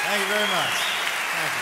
Thank you very much. Thank you.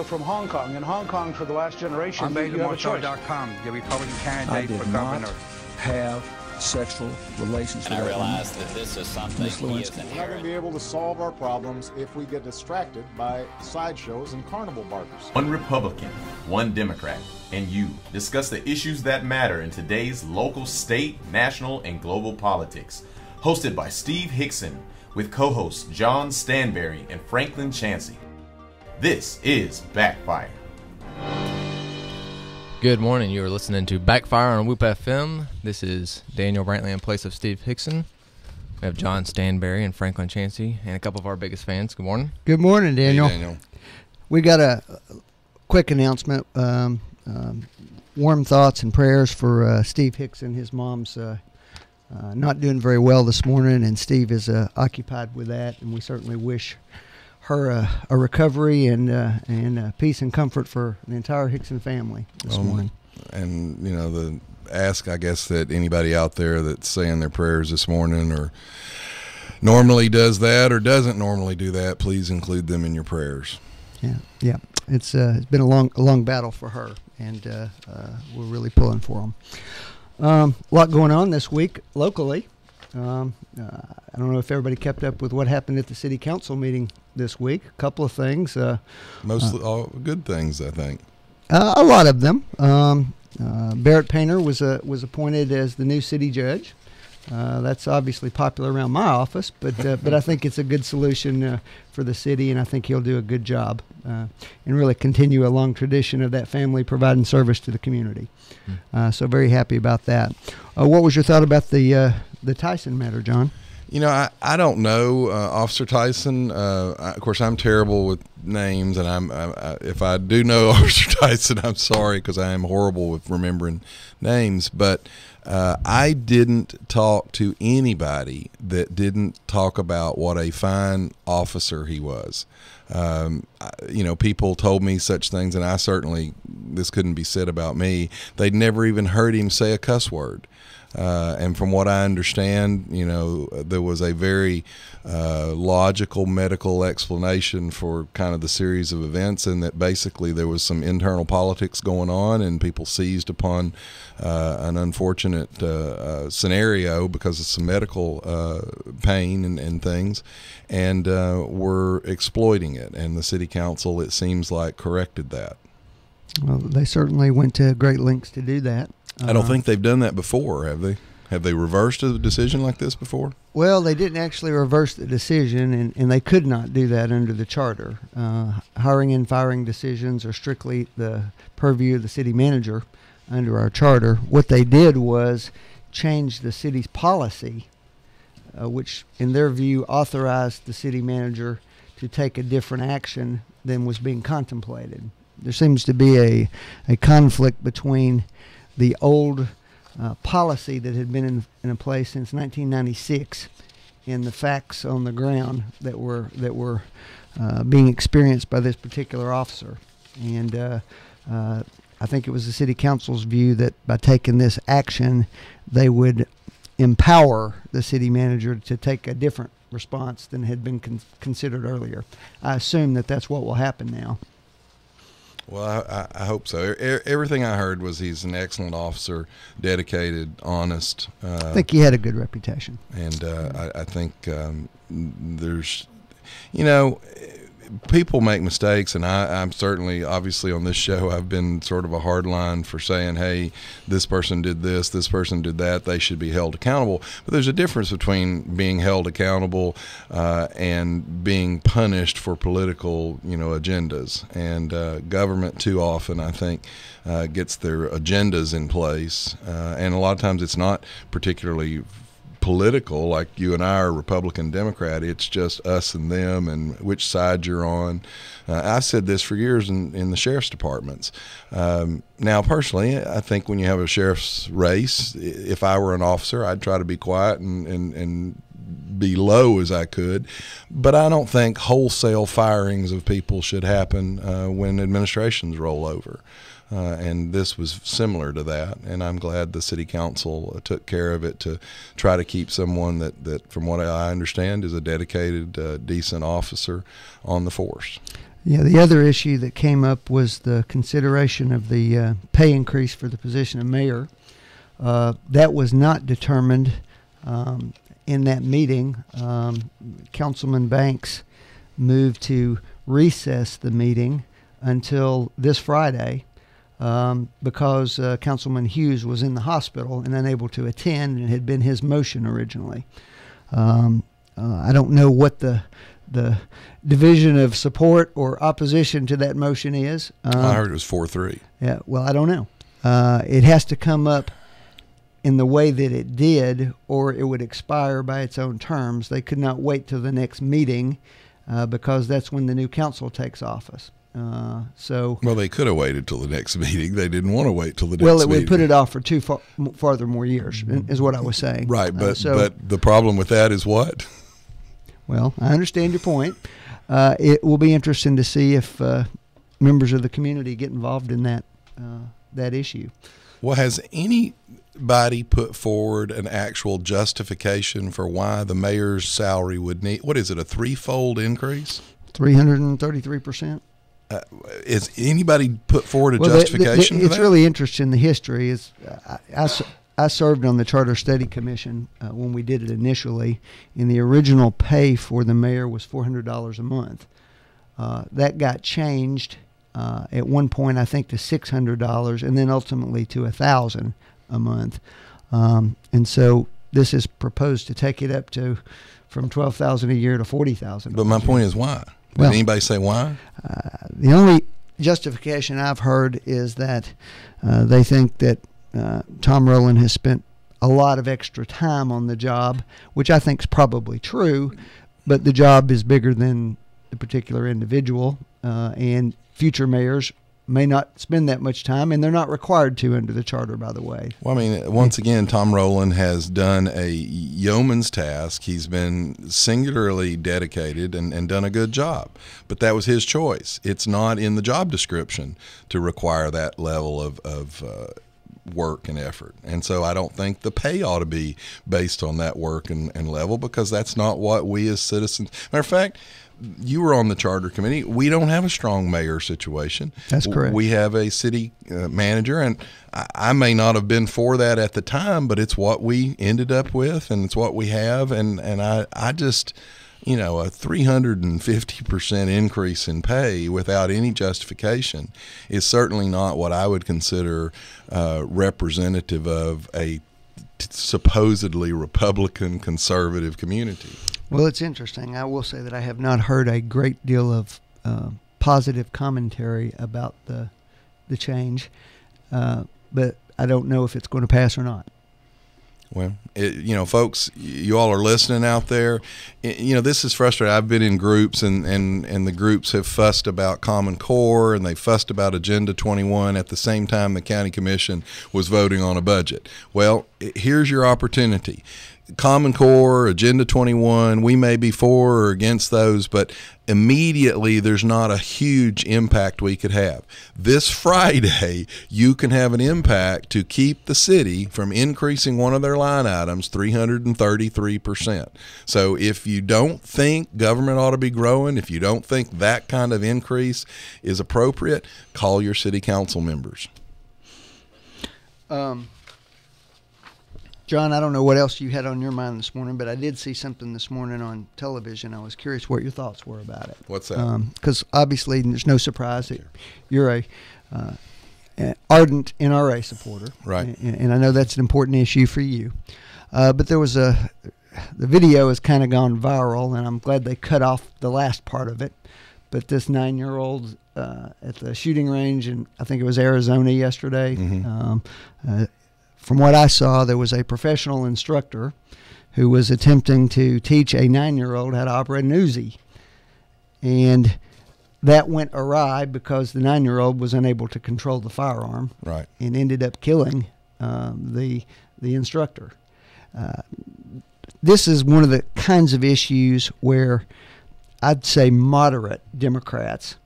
From Hong Kong. In Hong Kong, for the last generation, I'm you have a choice. BasilMarceau.com, the Republican I candidate did for not governor. have sexual relations with And I that realized woman. that this is something Miss he is Lewinsky. We're not going to inherent. be able to solve our problems if we get distracted by sideshows and carnival barkers. One Republican, one Democrat, and you discuss the issues that matter in today's local, state, national, and global politics. Hosted by Steve Hickson with co-hosts John Stanberry and Franklin Chansey. This is Backfire. Good morning. You are listening to Backfire on Whoop FM. This is Daniel Brantley in place of Steve Hickson. We have John Stanberry and Franklin Chansey and a couple of our biggest fans. Good morning. Good morning, Daniel. Hey, Daniel. We got a quick announcement. Warm thoughts and prayers for Steve Hickson. His mom's not doing very well this morning, and Steve is occupied with that, and we certainly wish her a recovery and peace and comfort for the entire Hickson family this morning. And, you know, the ask, I guess, that anybody out there that's saying their prayers this morning or normally does that or doesn't normally do that, please include them in your prayers. Yeah. It's been a long battle for her, and we're really pulling for them. A lot going on this week locally. I don't know if everybody kept up with what happened at the city council meeting this week. A couple of things. Mostly all good things, I think. A lot of them. Barrett Painter was appointed as the new city judge. That's obviously popular around my office, but I think it's a good solution for the city, and I think he'll do a good job and really continue a long tradition of that family providing service to the community. So very happy about that. What was your thought about the Tyson matter, John? You know, I don't know Officer Tyson. Of course, I'm terrible with names, and if I do know Officer Tyson, I'm sorry because I am horrible with remembering names. But I didn't talk to anybody that didn't talk about what a fine officer he was. You know, people told me such things, and I certainly, this couldn't be said about me. They'd never even heard him say a cuss word. And from what I understand, you know, there was a very logical medical explanation for kind of the series of events, and that basically there was some internal politics going on, and people seized upon an unfortunate scenario because of some medical pain and things, and were exploiting it. And the city council, it seems like, corrected that. Well, they certainly went to great lengths to do that. I don't think they've done that before, have they? Have they reversed a decision like this before? Well, they didn't actually reverse the decision, and they could not do that under the charter. Hiring and firing decisions are strictly the purview of the city manager under our charter. What they did was change the city's policy, which in their view authorized the city manager to take a different action than was being contemplated. There seems to be a conflict between the old policy that had been in place since 1996 and the facts on the ground that were being experienced by this particular officer. And I think it was the city council's view that by taking this action, they would empower the city manager to take a different response than had been considered earlier. I assume that that's what will happen now. Well, I hope so. Everything I heard was he's an excellent officer, dedicated, honest. I think he had a good reputation. And I think there's, you know, people make mistakes, and I'm certainly, obviously on this show, I've been sort of a hard line for saying, hey, this person did this person did that, they should be held accountable. But there's a difference between being held accountable and being punished for political, you know, agendas. And government too often, I think, gets their agendas in place. And a lot of times it's not particularly political, like you and I are Republican, Democrat. It's just us and them and which side you're on. I've said this for years in the sheriff's departments. Now, personally, I think when you have a sheriff's race, if I were an officer, I'd try to be quiet and be low as I could. But I don't think wholesale firings of people should happen when administrations roll over. And this was similar to that, and I'm glad the city council took care of it to try to keep someone that from what I understand, is a dedicated, decent officer on the force. Yeah, the other issue that came up was the consideration of the pay increase for the position of mayor. That was not determined in that meeting. Councilman Banks moved to recess the meeting until this Friday. Because Councilman Hughes was in the hospital and unable to attend, and it had been his motion originally. I don't know what the division of support or opposition to that motion is. I heard it was 4-3. Yeah, well, I don't know. It has to come up in the way that it did, or it would expire by its own terms. They could not wait till the next meeting because that's when the new council takes office. Well, they could have waited till the next meeting. They didn't want to wait till the next meeting. Well, it would put it off for farther more years, is what I was saying. Right, but the problem with that is what? Well, I understand your point. It will be interesting to see if members of the community get involved in that issue. Well, has anybody put forward an actual justification for why the mayor's salary would need, what is it, a threefold increase? 333%. Is anybody put forward a justification for that? It's really interesting. The history is I served on the Charter Study Commission when we did it initially, and the original pay for the mayor was $400 a month. That got changed at one point, I think, to $600, and then ultimately to $1,000 a month. And so this is proposed to take it up to from $12,000 a year to $40,000. But my point is why? Did anybody say why? The only justification I've heard is that they think that Tom Rowland has spent a lot of extra time on the job, which I think is probably true, but the job is bigger than the particular individual, and future mayors may not spend that much time, and they're not required to under the charter, by the way. Well, I mean, once again, Tom Rowland has done a yeoman's task. He's been singularly dedicated and done a good job, but that was his choice. It's not in the job description to require that level of work and effort. And so I don't think the pay ought to be based on that work and level, because that's not what we as citizens. Matter of fact, you were on the charter committee. We don't have a strong mayor situation. That's correct. We have a city manager, and I may not have been for that at the time, but it's what we ended up with, and it's what we have. And I just, a 350% increase in pay without any justification is certainly not what I would consider representative of a supposedly Republican conservative community. Well, it's interesting. I will say that I have not heard a great deal of positive commentary about the change, but I don't know if it's going to pass or not. Well, folks, you all are listening out there. This is frustrating. I've been in groups, and the groups have fussed about Common Core, and they fussed about Agenda 21 at the same time the county commission was voting on a budget. Well, here's your opportunity. Common Core, Agenda 21, we may be for or against those, but immediately there's not a huge impact we could have. This Friday, you can have an impact to keep the city from increasing one of their line items 333%. So if you don't think government ought to be growing, if you don't think that kind of increase is appropriate, call your city council members. John, I don't know what else you had on your mind this morning, but I did see something this morning on television. I was curious what your thoughts were about it. What's that? Because obviously there's no surprise that you're an ardent NRA supporter. Right. And I know that's an important issue for you. But there was the video has kind of gone viral, and I'm glad they cut off the last part of it. But this 9-year-old at the shooting range, in I think it was Arizona yesterday, from what I saw, there was a professional instructor who was attempting to teach a 9-year-old how to operate an Uzi. And that went awry because the 9-year-old was unable to control the firearm. Right. And ended up killing the instructor. this is one of the kinds of issues where I'd say moderate Democrats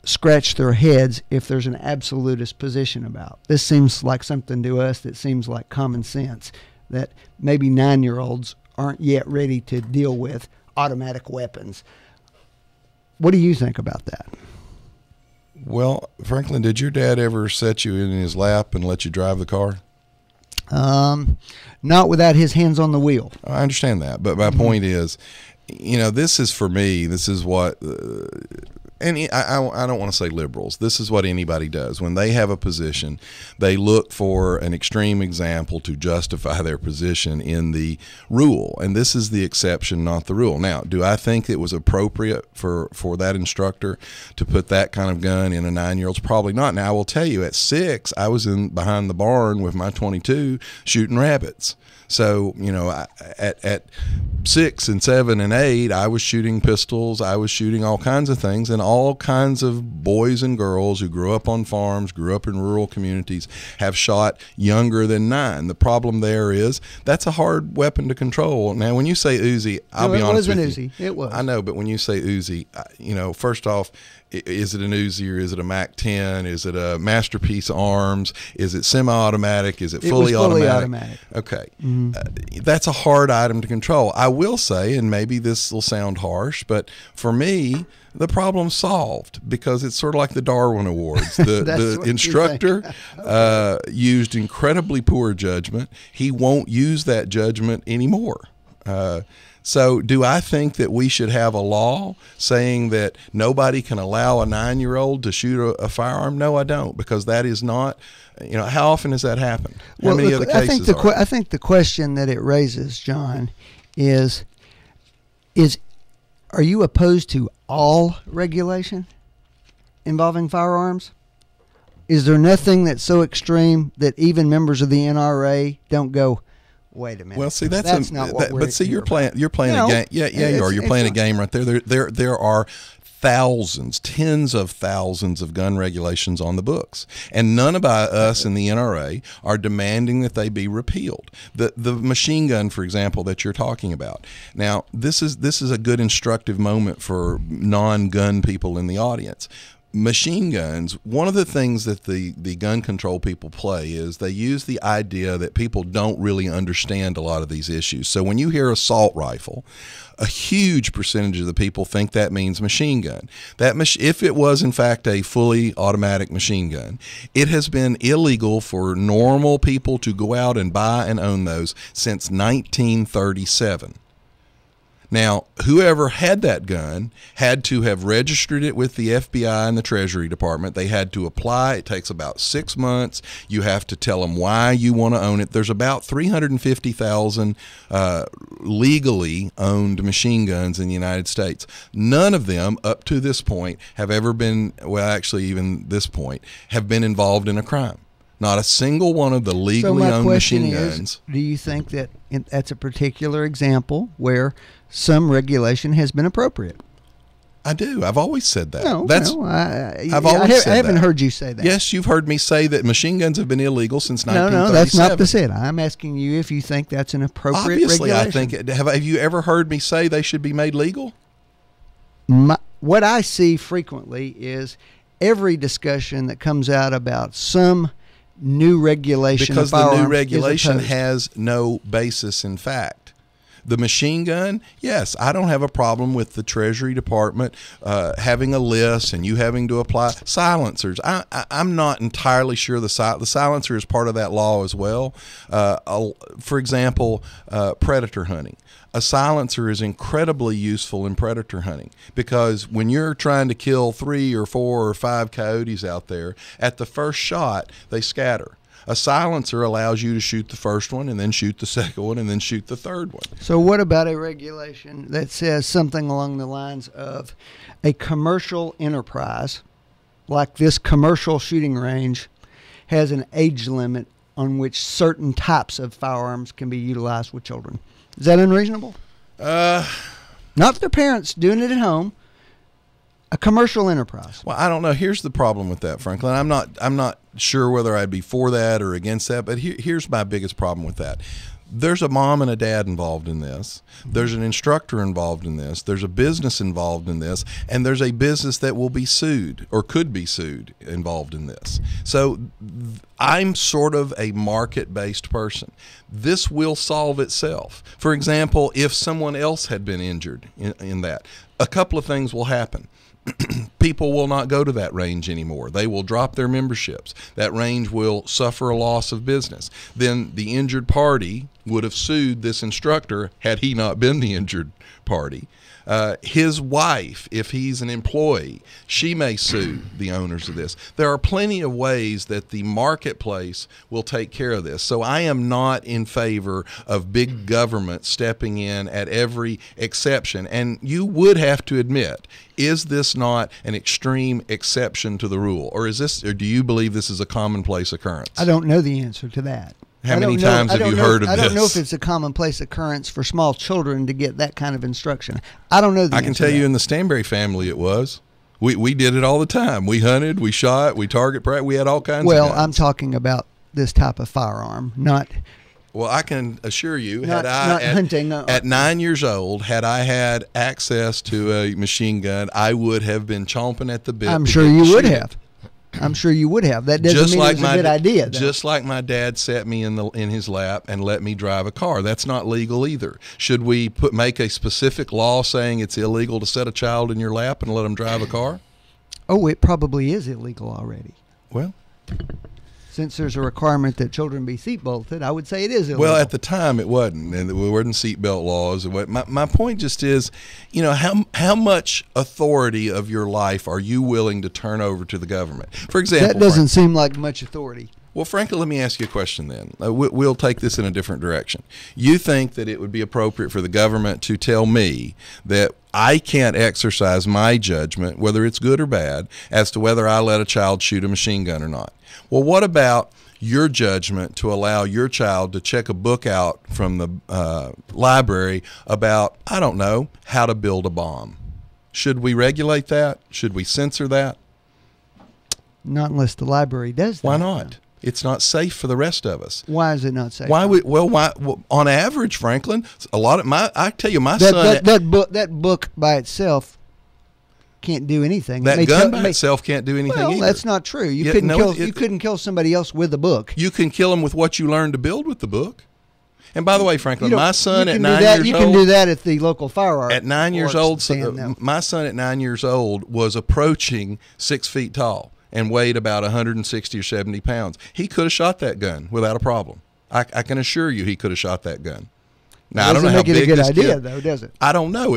scratch their heads if there's an absolutist position about. This seems like something to us that seems like common sense, that maybe 9-year-olds aren't yet ready to deal with automatic weapons. What do you think about that? Well, Franklin, did your dad ever set you in his lap and let you drive the car? Not without his hands on the wheel. I understand that, but my point is, this is for me. This is what, and I don't want to say liberals. This is what anybody does when they have a position. They look for an extreme example to justify their position in the rule, and this is the exception, not the rule. Now, do I think it was appropriate for that instructor to put that kind of gun in a 9-year-old's? Probably not. Now, I will tell you, at 6, I was in behind the barn with my .22 shooting rabbits. So, at 6 and 7 and 8, I was shooting pistols. I was shooting all kinds of things, and all kinds of boys and girls who grew up on farms, grew up in rural communities, have shot younger than 9. The problem there is that's a hard weapon to control. Now, when you say Uzi, I'll be honest with you. It was an Uzi. It was. I know, but when you say Uzi, first off, is it an Uzi or is it a MAC-10? Is it a Masterpiece Arms? Is it semi-automatic? Is it fully automatic? Okay. That's a hard item to control. I will say, and maybe this will sound harsh, but for me, the problem's solved because it's sort of like the Darwin Awards. The instructor used incredibly poor judgment. He won't use that judgment anymore. So do I think that we should have a law saying that nobody can allow a 9-year-old to shoot a firearm? No, I don't, because that is not, how often has that happened? How many other cases I think the question that it raises, John, is are you opposed to all regulation involving firearms? Is there nothing that's so extreme that even members of the NRA don't go, wait a minute? Well, see, that's not what we're. But see, you're playing a game. Yeah, you are. You're playing a game right there. There are thousands, tens of thousands of gun regulations on the books, and none of us in the NRA are demanding that they be repealed. The machine gun, for example, that you're talking about. Now, this is a good instructive moment for non-gun people in the audience. Machine guns, one of the things that the gun control people play is they use the idea that people don't really understand a lot of these issues. So when you hear assault rifle, a huge percentage of the people think that means machine gun. If it was in fact a fully automatic machine gun, it has been illegal for normal people to go out and buy and own those since 1937. Now, whoever had that gun had to have registered it with the FBI and the Treasury Department. They had to apply. It takes about 6 months. You have to tell them why you want to own it. There's about 350,000 legally owned machine guns in the United States. None of them, up to this point, have ever been, well, actually even this point, have been involved in a crime. Not a single one of the legally owned machine guns. Do you think that that's a particular example where some regulation has been appropriate? I do. I've always said that. I haven't heard you say that. Yes, you've heard me say that machine guns have been illegal since 1937. No, that's not the said. I'm asking you if you think that's an appropriate regulation. Obviously, I think. Have you ever heard me say they should be made legal? What I see frequently is every discussion that comes out about some new regulation because of the new regulation has no basis in fact. The machine gun, yes, I don't have a problem with the Treasury Department having a list and you having to apply silencers. I'm not entirely sure the silencer is part of that law as well. For example, predator hunting. A silencer is incredibly useful in predator hunting because when you're trying to kill 3 or 4 or 5 coyotes out there, at the first shot, they scatter. A silencer allows you to shoot the first one and then shoot the second one and then shoot the third one. So what about a regulation that says something along the lines of a commercial enterprise, like this commercial shooting range, has an age limit on which certain types of firearms can be utilized with children? Is that unreasonable? Not the parents doing it at home. A commercial enterprise. Well, I don't know. Here's the problem with that, Franklin. I'm not sure whether I'd be for that or against that, but here's my biggest problem with that. There's a mom and a dad involved in this. There's an instructor involved in this. There's a business involved in this. And there's a business that will be sued or could be sued involved in this. So I'm sort of a market-based person. This will solve itself. For example, if someone else had been injured in that, a couple of things will happen. People will not go to that range anymore. They will drop their memberships. That range will suffer a loss of business. Then the injured party would have sued this instructor had he not been the injured party. His wife, if he's an employee, she may sue the owners of this. There are plenty of ways that the marketplace will take care of this. So I am not in favor of big government stepping in at every exception. And you would have to admit, is this not an extreme exception to the rule? Or do you believe this is a commonplace occurrence? I don't know the answer to that. How many times have you heard of this? I don't know if it's a commonplace occurrence for small children to get that kind of instruction. I don't know the answer. I can tell you in the Stanberry family it was. We did it all the time. We hunted, we shot, we target practice, we had all kinds of guns. I'm talking about this type of firearm, not... Well, I can assure you, hunting. At 9 years old, had I had access to a machine gun, I would have been chomping at the bit. I'm sure you would have. I'm sure you would have. That doesn't mean it's a good idea, though. Just like my dad set me in his lap and let me drive a car. That's not legal either. Should we make a specific law saying it's illegal to set a child in your lap and let them drive a car? Oh, it probably is illegal already. Well, since there's a requirement that children be seat belted, I would say it is illegal. Well, at the time it wasn't, and there weren't seatbelt laws. My point just is, how much authority of your life are you willing to turn over to the government? For example, that doesn't seem like much authority. Well, frankly, let me ask you a question then. We'll take this in a different direction. You think that it would be appropriate for the government to tell me that I can't exercise my judgment, whether it's good or bad, as to whether I let a child shoot a machine gun or not? Well, what about your judgment to allow your child to check a book out from the library about, I don't know, how to build a bomb? Should we regulate that? Should we censor that? Not unless the library does that. Why not? It's not safe for the rest of us. Why is it not safe? Why? On average, Franklin, I tell you, my son. That book by itself can't do anything. That gun by itself can't do anything either. That's not true. You couldn't kill somebody else with a book. You can kill them with what you learn to build with the book. And by the way, Franklin, my son at 9 years old. You can do that at the local firearms. At 9 years old, my son at 9 years old was approaching 6 feet tall and weighed about 160 or 70 pounds. He could have shot that gun without a problem. I can assure you he could have shot that gun. Now, I don't know how big it a good this idea, kid, though, does it? I don't know.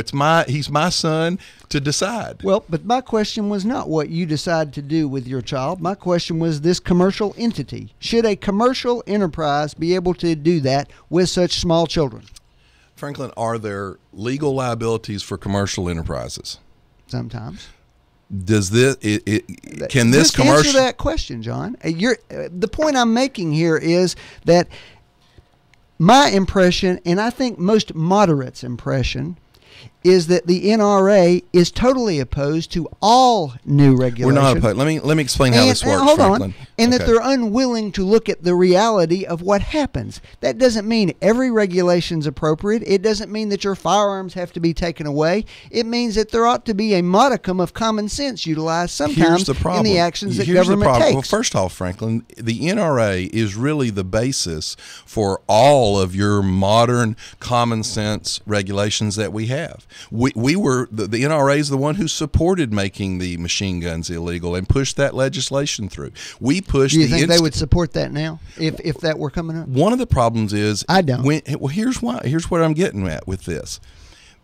He's my son to decide. Well, but my question was not what you decide to do with your child. My question was this commercial entity. Should a commercial enterprise be able to do that with such small children? Franklin, are there legal liabilities for commercial enterprises? Sometimes. Does this can this Just commercial answer that question, John? The point I'm making here is that my impression, and I think most moderates' impression, is that the NRA is totally opposed to all new regulation. We're not opposed. Let me explain how this works, hold Franklin. On, and that they're unwilling to look at the reality of what happens. That doesn't mean every regulation's appropriate. It doesn't mean that your firearms have to be taken away. It means that there ought to be a modicum of common sense utilized sometimes in the actions that government takes. Well, first off, Franklin, the NRA is really the basis for all of your modern common sense regulations that we have. We were the NRA is the one who supported making the machine guns illegal and pushed that legislation through. We pushed. Do you think they would support that now if that were coming up? One of the problems is I don't. Here's why. Here's what I'm getting at with this.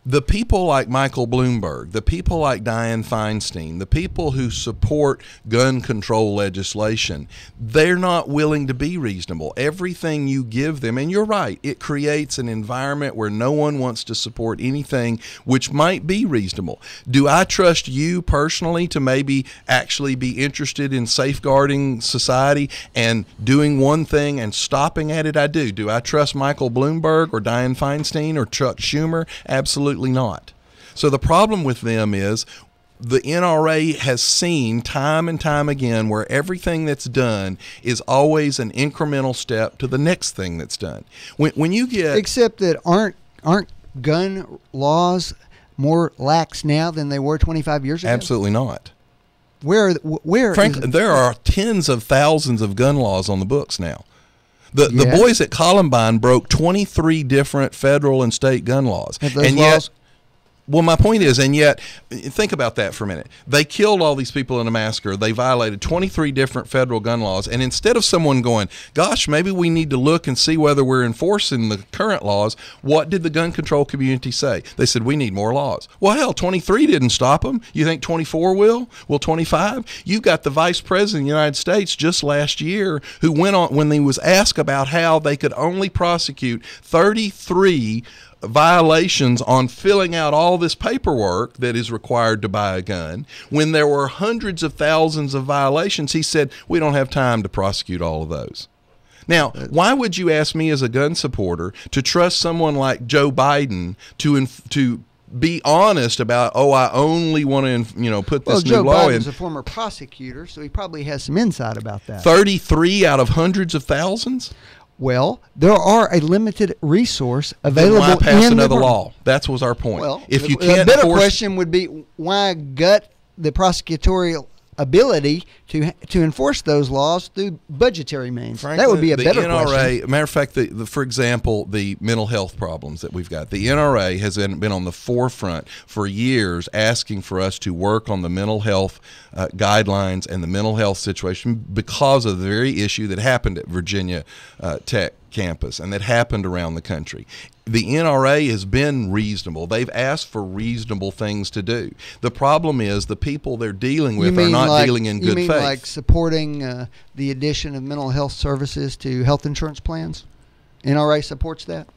The people like Michael Bloomberg, the people like Dianne Feinstein, the people who support gun control legislation, they're not willing to be reasonable. Everything you give them, and you're right, it creates an environment where no one wants to support anything which might be reasonable. Do I trust you personally to maybe actually be interested in safeguarding society and doing one thing and stopping at it? I do. Do I trust Michael Bloomberg or Dianne Feinstein or Chuck Schumer? Absolutely not. So the problem with them is the NRA has seen time and time again where everything that's done is always an incremental step to the next thing that's done. When you get except that aren't gun laws more lax now than they were 25 years ago? Absolutely not. Where Frankly, there are tens of thousands of gun laws on the books now. The Yes. boys at Columbine broke 23 different federal and state gun laws. Have those and yet, laws- well, my point is, and yet, think about that for a minute. They killed all these people in a massacre. They violated 23 different federal gun laws. And instead of someone going, gosh, maybe we need to look and see whether we're enforcing the current laws, what did the gun control community say? They said, we need more laws. Well, hell, 23 didn't stop them. You think 24 will? Will 25? You got the Vice President of the United States just last year who went on, when he was asked about how they could only prosecute 33 violations on filling out all this paperwork that is required to buy a gun, when there were hundreds of thousands of violations, he said, we don't have time to prosecute all of those. Now, why would you ask me as a gun supporter to trust someone like Joe Biden to be honest about, I only want to, put this new Joe law Biden's in? a former prosecutor, so he probably has some insight about that. 33 out of hundreds of thousands? Well, there are a limited resource Then available why pass in another the law? That was our point. Well, if you the can't better enforce, question would be why gut the prosecutorial ability to enforce those laws through budgetary means. frankly, That would be a the better NRA, question. Matter of fact, for example, the mental health problems that we've got. The NRA has been on the forefront for years, asking for us to work on the mental health guidelines and the mental health situation because of the very issue that happened at Virginia Tech campus and that happened around the country. The NRA has been reasonable. They've asked for reasonable things to do. The problem is the people they're dealing with are not dealing in good faith. You mean faith. like supporting the addition of mental health services to health insurance plans? NRA supports that?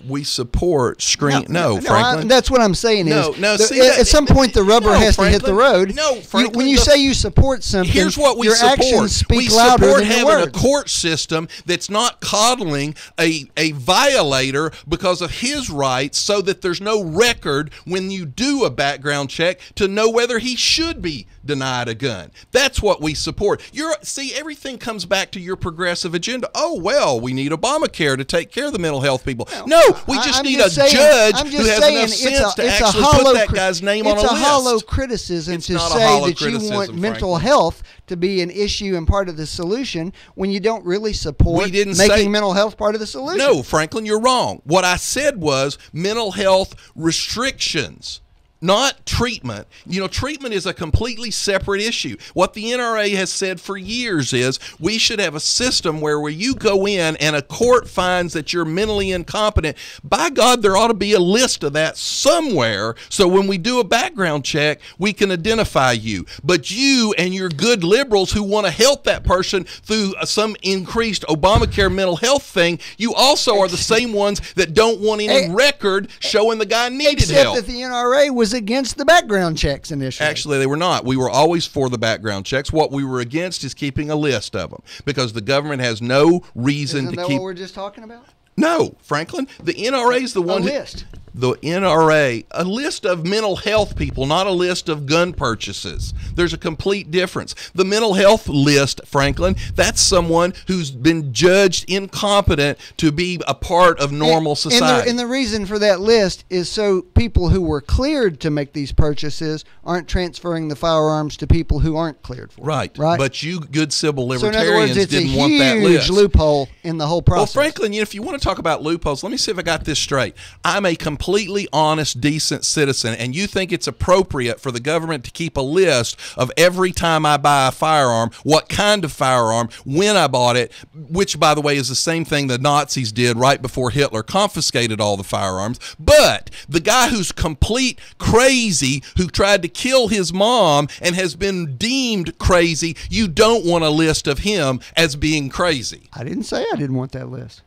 We support Franklin. That's what I'm saying. See, at some point the rubber has to hit the road. Franklin, when you say you support something, here's what we your support. actions speak we louder support than your having words. a court system that's not coddling a violator because of his rights, so that there's no record when you do a background check to know whether he should be denied a gun. That's what we support. See, everything comes back to your progressive agenda. Oh, well, we need Obamacare to take care of the mental health people. No, we just need a judge who has enough sense to actually put that guy's name on a list. It's a hollow criticism to say that you want mental health to be an issue and part of the solution when you don't really support making mental health part of the solution. No, Franklin, you're wrong. What I said was mental health restrictions, not treatment. Treatment is a completely separate issue. What the NRA has said for years is we should have a system where you go in and a court finds that you're mentally incompetent. By God, there ought to be a list of that somewhere, so when we do a background check, we can identify you. But you and your good liberals who want to help that person through some increased Obamacare mental health thing, you also are the same ones that don't want any record showing the guy needed help. Except that the NRA was against the background checks initially. Actually, they were not. We were always for the background checks. What we were against is keeping a list of them because the government has no reason Isn't to that keep. what we're just talking about? No, Franklin. The NRA is the one. List. The NRA, a list of mental health people, not a list of gun purchases. There's a complete difference. The mental health list, Franklin, that's someone who's been judged incompetent to be a part of normal society. And the reason for that list is so people who were cleared to make these purchases aren't transferring the firearms to people who aren't cleared for Right. it. Right. But you good civil So in libertarians other words, it's didn't a want that list. huge loophole in the whole process. Well, Franklin, if you want to talk about loopholes, let me see if I got this straight. I'm a completely honest, decent citizen, and you think it's appropriate for the government to keep a list of every time I buy a firearm, what kind of firearm, when I bought it, which, by the way, is the same thing the Nazis did right before Hitler confiscated all the firearms. But the guy who's complete crazy, who tried to kill his mom and has been deemed crazy, you don't want a list of him as being crazy. I didn't say I didn't want that list.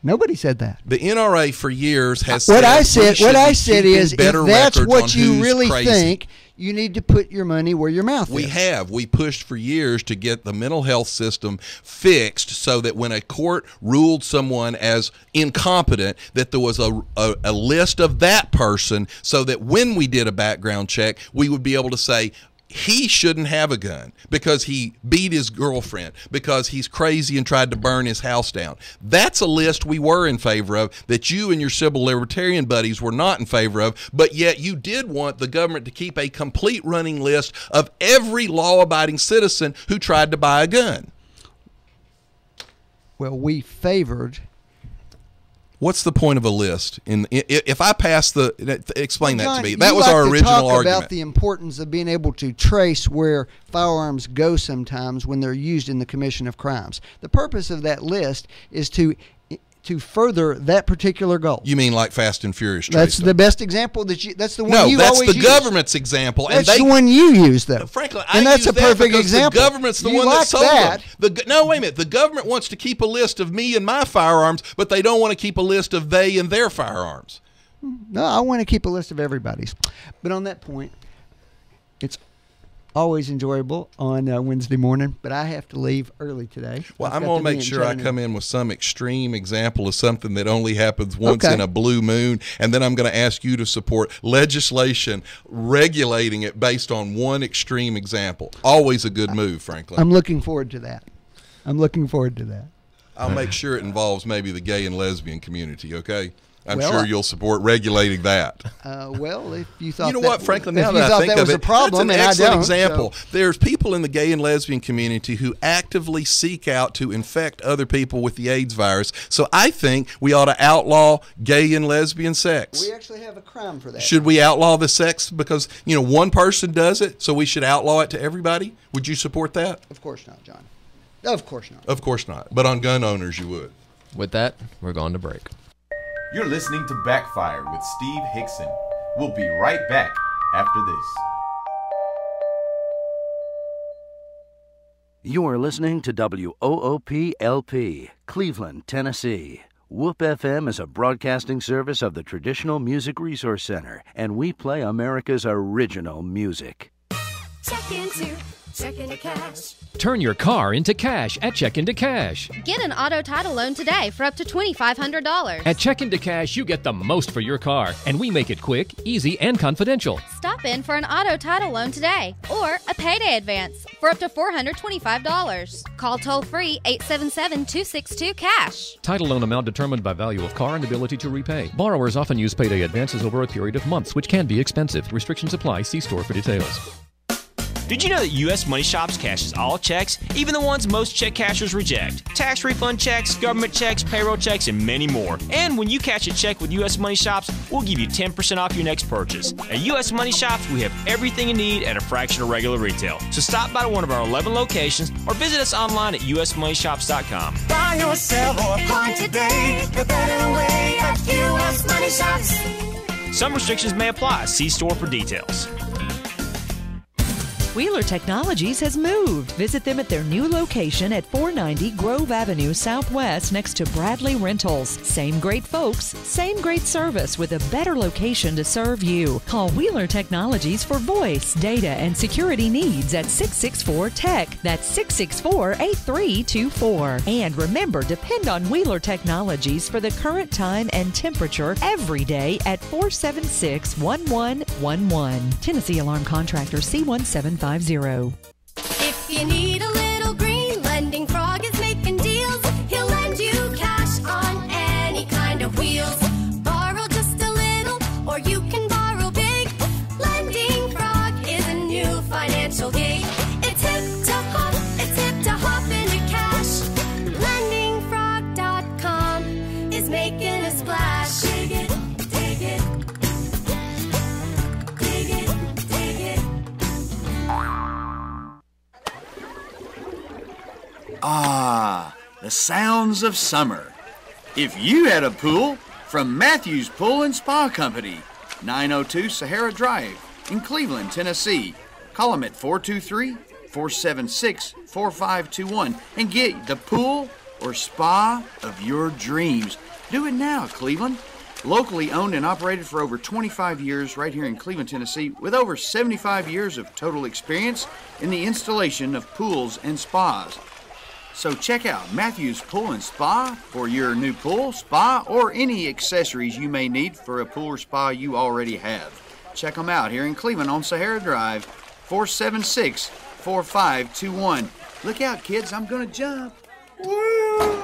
Nobody said that. The NRA for years has What said I said is, if better that's records what on you who's really crazy. think, you need to put your money where your mouth We is. have. We pushed for years to get the mental health system fixed so that when a court ruled someone as incompetent, that there was a list of that person so that when we did a background check, we would be able to say, he shouldn't have a gun because he beat his girlfriend, because he's crazy and tried to burn his house down. That's a list we were in favor of that you and your civil libertarian buddies were not in favor of, but yet you did want the government to keep a complete running list of every law-abiding citizen who tried to buy a gun. Well, we favored. What's the point of a list? If I pass explain that John, to me. That you was like our to original talk argument. about the importance of being able to trace where firearms go sometimes when they're used in the commission of crimes. The purpose of that list is to further that particular goal. You mean like Fast and Furious That's tracing? the best example that's the one No, you that's always the use. government's example. That's and the one you use, though. Frankly, and I that's use a that perfect because example. The government's the You one like that sold that. them. No, wait a minute. The government wants to keep a list of me and my firearms, but they don't want to keep a list of they and their firearms. No, I want to keep a list of everybody's. But on that point, it's always enjoyable on Wednesday morning, but I have to leave early today. Well, I've I'm got going to to be make in sure I Chattanooga. come in with some extreme example of something that only happens once Okay. in a blue moon, and then I'm going to ask you to support legislation regulating it based on one extreme example. Always a good move, frankly. I'm looking forward to that. I'll make sure it involves maybe the gay and lesbian community, okay? I'm Well, sure you'll support regulating that. Well, if you thought You know that, what, Franklin, if now you that I thought think that of was it, a problem, that's an and I excellent don't, example. so- There's people in the gay and lesbian community who actively seek out to infect other people with the AIDS virus. So I think we ought to outlaw gay and lesbian sex. We actually have a crime for that. Should we outlaw the sex because, one person does it, so we should outlaw it to everybody? Would you support that? Of course not, John. Of course not. Of course not. But on gun owners, you would. With that, we're going to break. You're listening to Backfire with Steve Hickson. We'll be right back after this. You are listening to WOOP-LP, Cleveland, Tennessee. WOOP FM is a broadcasting service of the Traditional Music Resource Center, and we play America's original music. Check into cash. Turn your car into cash at Check Into Cash. Get an auto title loan today for up to $2,500. At Check Into Cash, you get the most for your car, and we make it quick, easy, and confidential. Stop in for an auto title loan today or a payday advance for up to $425. Call toll-free 877-262-CASH. Title loan amount determined by value of car and ability to repay. Borrowers often use payday advances over a period of months, which can be expensive. Restrictions apply. See store for details. Did you know that U.S. Money Shops cashes all checks, even the ones most check cashers reject? Tax refund checks, government checks, payroll checks, and many more. And when you cash a check with U.S. Money Shops, we'll give you 10% off your next purchase. At U.S. Money Shops, we have everything you need at a fraction of regular retail. So stop by to one of our 11 locations or visit us online at usmoneyshops.com. Buy or sell or coin today, the better way at U.S. Money Shops. Some restrictions may apply. See store for details. Wheeler Technologies has moved. Visit them at their new location at 490 Grove Avenue Southwest next to Bradley Rentals. Same great folks, same great service with a better location to serve you. Call Wheeler Technologies for voice, data, and security needs at 664-TECH. That's 664-8324. And remember, depend on Wheeler Technologies for the current time and temperature every day at 476-1111. Tennessee Alarm Contractor C1750. If you need a little green, Lending Frog is making deals. He'll lend you cash on any kind of wheels. Borrow just a little, or you can borrow big. Lending Frog is a new financial gig. It's hip to hop into cash. LendingFrog.com is making a splash. Dig it, dig it. Dig it, dig it. Ah, the sounds of summer. If you had a pool, from Matthews Pool and Spa Company, 902 Sahara Drive in Cleveland, Tennessee. Call them at 423-476-4521 and get the pool or spa of your dreams. Do it now, Cleveland. Locally owned and operated for over 25 years right here in Cleveland, Tennessee, with over 75 years of total experience in the installation of pools and spas. So check out Matthews Pool and Spa for your new pool, spa, or any accessories you may need for a pool or spa you already have. Check them out here in Cleveland on Sahara Drive, 476-4521. Look out, kids, I'm gonna jump. Woo!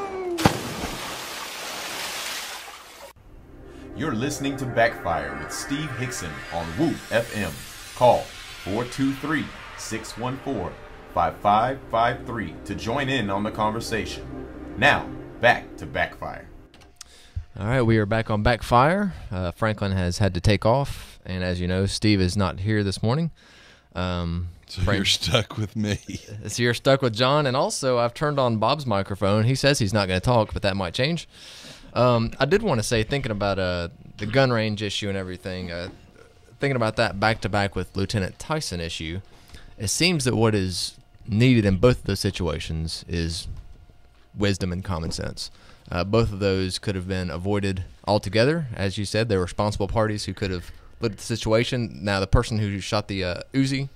You're listening to Backfire with Steve Hickson on Whoop FM. Call 423-614-5553 to join in on the conversation. Now, back to Backfire. All right, we are back on Backfire. Franklin has had to take off, and as you know, Steve is not here this morning. So you're stuck with me. So you're stuck with John, and also I've turned on Bob's microphone. He says he's not going to talk, but that might change. I did want to say, thinking about the gun range issue and everything, thinking about that back-to-back with Lieutenant Tyson issue, it seems that what is needed in both of those situations is wisdom and common sense. Both of those could have been avoided altogether. As you said, they were responsible parties who could have looked at the situation. Now, the person who shot the Uzi,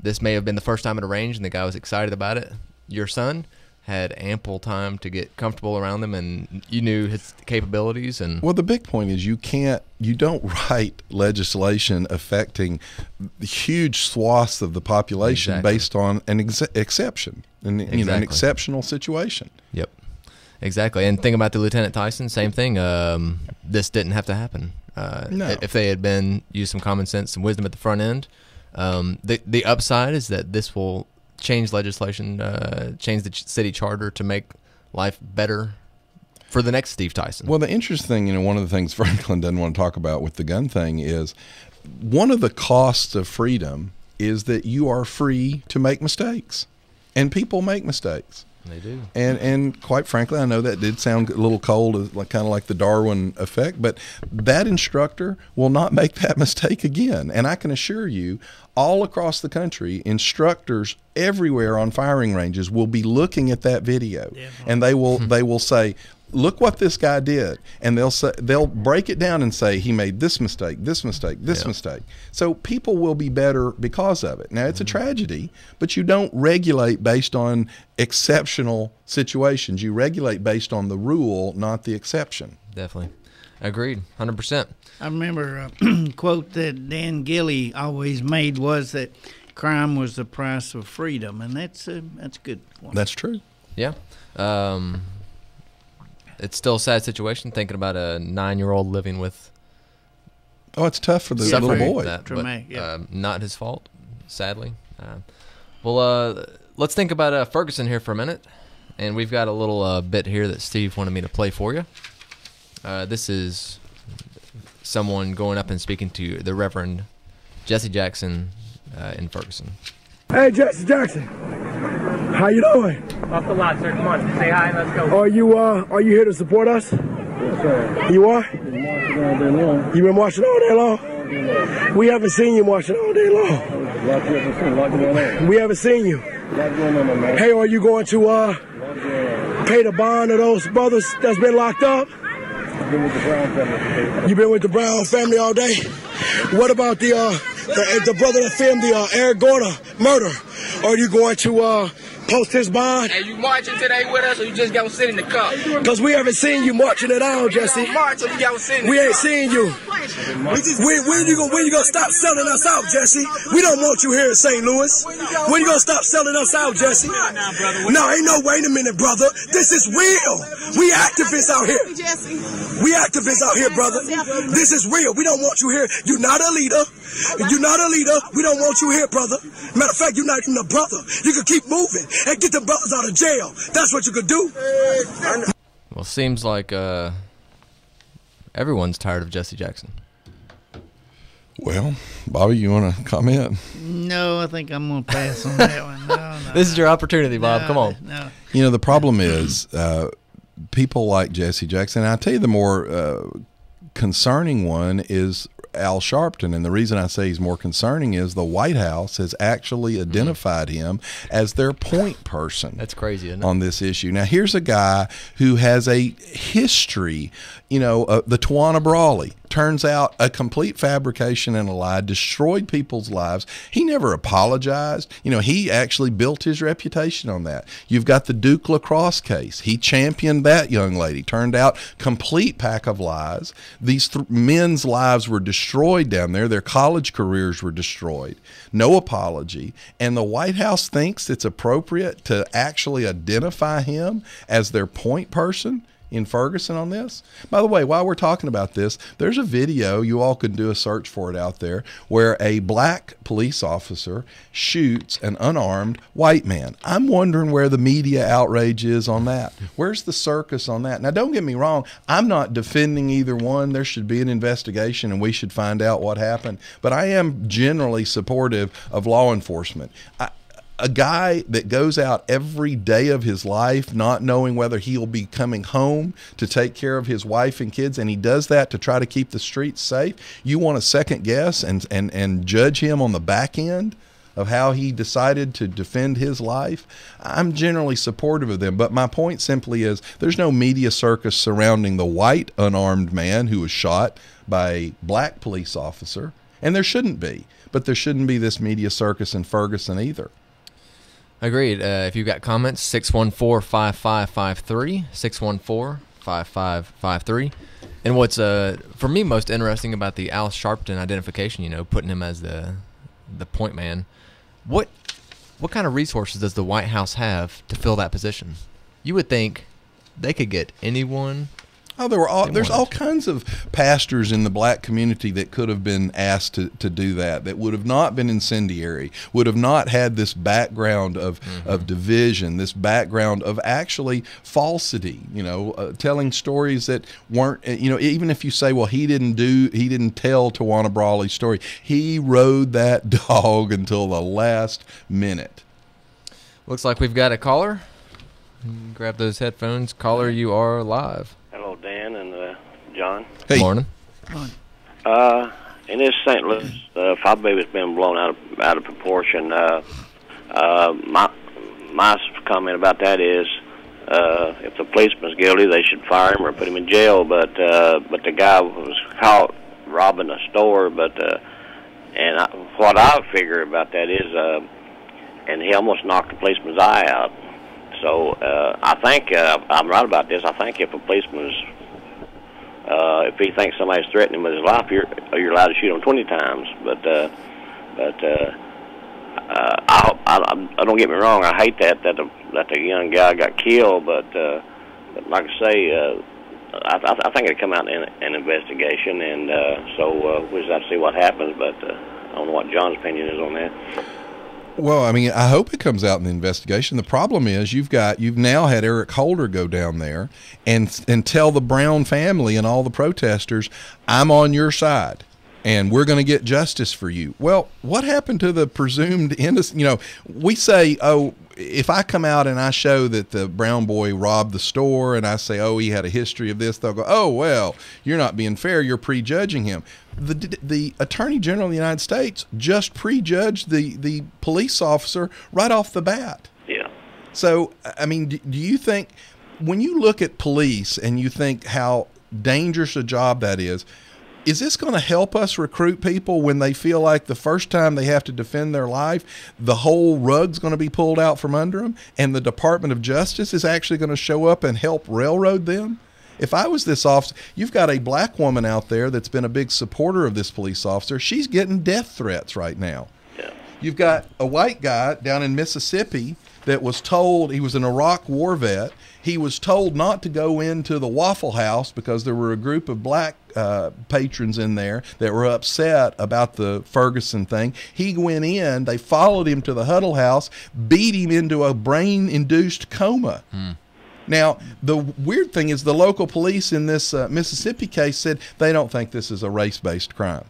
this may have been the first time at a range, and the guy was excited about it. Your son had ample time to get comfortable around them, and you knew his capabilities. And well, the big point is you don't write legislation affecting huge swaths of the population based on an exception, and an exceptional situation. Yep, exactly. And think about the Lieutenant Tyson, same thing. This didn't have to happen. No. If they had used some common sense and wisdom at the front end. The upside is that this will change legislation, change the city charter to make life better for the next Steve Tyson. Well, the interesting thing, one of the things Franklin doesn't want to talk about with the gun thing is one of the costs of freedom is that you are free to make mistakes, and people make mistakes. They do. And quite frankly, I know that did sound a little cold, kind of like the Darwin effect, but that instructor will not make that mistake again. And I can assure you, all across the country, instructors everywhere on firing ranges will be looking at that video, and they will say, look what this guy did, and they'll break it down and say he made this mistake, this mistake, this mistake. So people will be better because of it. Now, it's a tragedy, but you don't regulate based on exceptional situations. You regulate based on the rule, not the exception. Definitely. Agreed, 100%. I remember a quote that Dan Gilly always made was that crime was the price of freedom, and that's a good point. That's true. Yeah. It's still a sad situation thinking about a 9-year-old living with. Oh, it's tough for the little boy. Not his fault, sadly. Let's think about Ferguson here for a minute, and we've got a little bit here that Steve wanted me to play for you. This is someone going up and speaking to the Reverend Jesse Jackson in Ferguson. Hey, Jesse Jackson, how you doing? Off the lot, sir. Come on, say hi. Let's go. Are you here to support us? Yes, sir. You are? Been marching all day long. You been marching all day long? We haven't seen you marching all day long. We haven't seen you. Hey, are you going to pay the bond of those brothers that's been locked up? I've been with the Brown family. You been with the Brown family all day? What about the brother that filmed the Eric Gorda murder? Are you going to post his bond? Are you marching today with us, or you just gonna sit in the car? Because we haven't seen you marching at all, Jesse. We ain't seen you. When you gonna stop selling us out, Jesse? We don't want you here in St. Louis. When you gonna stop selling us out, Jesse? No, ain't no wait a minute, brother. This is real. We activists out here. We activists out here, brother. This is real. We don't want you here. You're not a leader. You're not a leader. We don't want you here, brother. Matter of fact, you're not even a brother. You can keep moving and get the brothers out of jail. That's what you could do. Well, seems like everyone's tired of Jesse Jackson. Well, Bobby, you want to comment? No, I think I'm going to pass on that one. No. This is your opportunity, Bob. Come on. No. You know, the problem is people like Jesse Jackson. And I tell you, the more concerning one is Al Sharpton. And the reason I say he's more concerning is the White House has actually identified him as their point person. That's crazy, isn't it? On this issue. Now, here's a guy who has a history, the Tawana Brawley. Turns out a complete fabrication and a lie, destroyed people's lives. He never apologized. He actually built his reputation on that. You've got the Duke lacrosse case. He championed that young lady. Turned out complete pack of lies. These men's lives were destroyed down there. Their college careers were destroyed. No apology. And the White House thinks it's appropriate to actually identify him as their point person in Ferguson on this. By the way, while we're talking about this, there's a video, you all could do a search for it out there, where a black police officer shoots an unarmed white man. I'm wondering where the media outrage is on that. Where's the circus on that? Now, don't get me wrong, I'm not defending either one. There should be an investigation and we should find out what happened. But I am generally supportive of law enforcement. A guy that goes out every day of his life not knowing whether he'll be coming home to take care of his wife and kids, and he does that to try to keep the streets safe, you want to second guess and judge him on the back end of how he decided to defend his life? I'm generally supportive of them, but my point simply is there's no media circus surrounding the white unarmed man who was shot by a black police officer, and there shouldn't be. But there shouldn't be this media circus in Ferguson either. Agreed. If you've got comments, 614-5553, 614-5553. And what's for me most interesting about the Al Sharpton identification, putting him as the point man, what kind of resources does the White House have to fill that position? You would think they could get anyone. Oh, there's all kinds of pastors in the black community that could have been asked to do that would have not been incendiary, would have not had this background of division, this background of actually falsity, telling stories that weren't, even if you say, well, he didn't tell Tawana Brawley's story. He rode that dog until the last minute. Looks like we've got a caller. Grab those headphones. Caller, you are live. Hello, Dan and John. Hey. Morning. In this St. Louis, fire baby's been blown out of proportion. My comment about that is, if the policeman's guilty, they should fire him or put him in jail. But the guy was caught robbing a store. What I figure about that is, and he almost knocked the policeman's eye out. So I think I'm right about this. I think if a policeman's if he thinks somebody's threatening him with his life, you're allowed to shoot him 20 times. But I don't get me wrong. I hate that the young guy got killed. But like I say, I think it'll come out in an investigation, and so we'll just have to see what happens. But I don't know what John's opinion is on that. Well, I mean, I hope it comes out in the investigation. The problem is you've now had Eric Holder go down there and tell the Brown family and all the protesters, I'm on your side and we're going to get justice for you. Well, what happened to the presumed innocent? We say, oh, if I come out and I show that the Brown boy robbed the store and I say, oh, he had a history of this, they'll go, oh, well, you're not being fair. You're prejudging him. The Attorney General of the United States just prejudged the police officer right off the bat. Yeah. So, I mean, do you think, when you look at police and you think how dangerous a job that is this going to help us recruit people when they feel like the first time they have to defend their life, the whole rug's going to be pulled out from under them, and the Department of Justice is actually going to show up and help railroad them? If I was this officer, you've got a black woman out there that's been a big supporter of this police officer. She's getting death threats right now. Yeah. You've got a white guy down in Mississippi that was told, he was an Iraq war vet, he was told not to go into the Waffle House because there were a group of black patrons in there that were upset about the Ferguson thing. He went in, they followed him to the Huddle House, beat him into a brain-induced coma. Now, the weird thing is the local police in this Mississippi case said they don't think this is a race-based crime.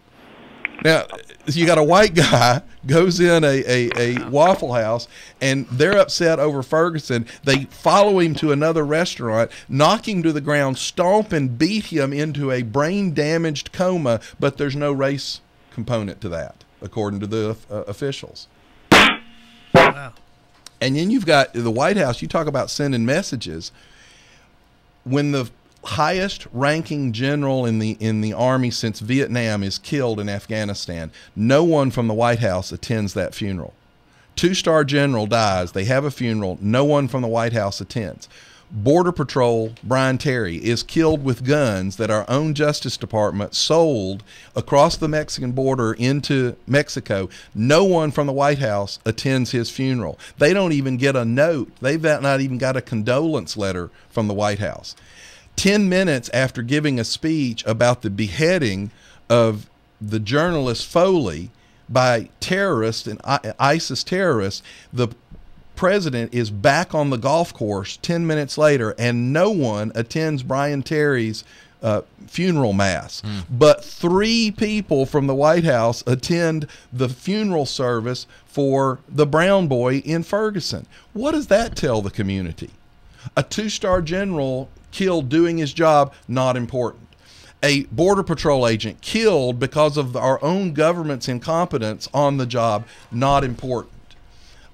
Now, you got a white guy goes in a Waffle House, and they're upset over Ferguson. They follow him to another restaurant, knock him to the ground, stomp and beat him into a brain-damaged coma, but there's no race component to that, according to the officials. Wow. And then you've got the White House. You talk about sending messages. When the highest ranking general in the Army since Vietnam is killed in Afghanistan, no one from the White House attends that funeral. 2-star general dies, they have a funeral, no one from the White House attends. Border Patrol Brian Terry is killed with guns that our own Justice Department sold across the Mexican border into Mexico. No one from the White House attends his funeral. They don't even get a note. They've not even got a condolence letter from the White House. 10 minutes after giving a speech about the beheading of the journalist Foley by terrorists and ISIS terrorists, the president is back on the golf course 10 minutes later, and no one attends Brian Terry's funeral mass. But 3 people from the White House attend the funeral service for the brown boy in Ferguson. What does that tell the community? A 2-star general killed doing his job, not important. A Border Patrol agent killed because of our own government's incompetence on the job, not important.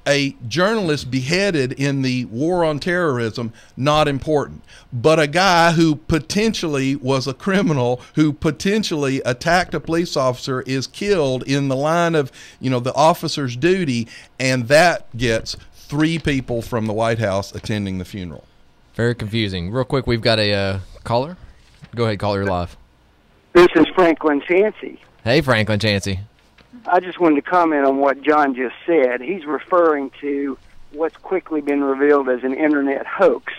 A journalist beheaded in the war on terrorism, not important. But a guy who potentially was a criminal, who potentially attacked a police officer, is killed in the line of, the officer's duty, and that gets 3 people from the White House attending the funeral. Very confusing. Real quick, we've got a caller. Go ahead, caller, live. This is Franklin Chansey. Hey, Franklin Chansey. I just wanted to comment on what John just said. He's referring to what's quickly been revealed as an internet hoax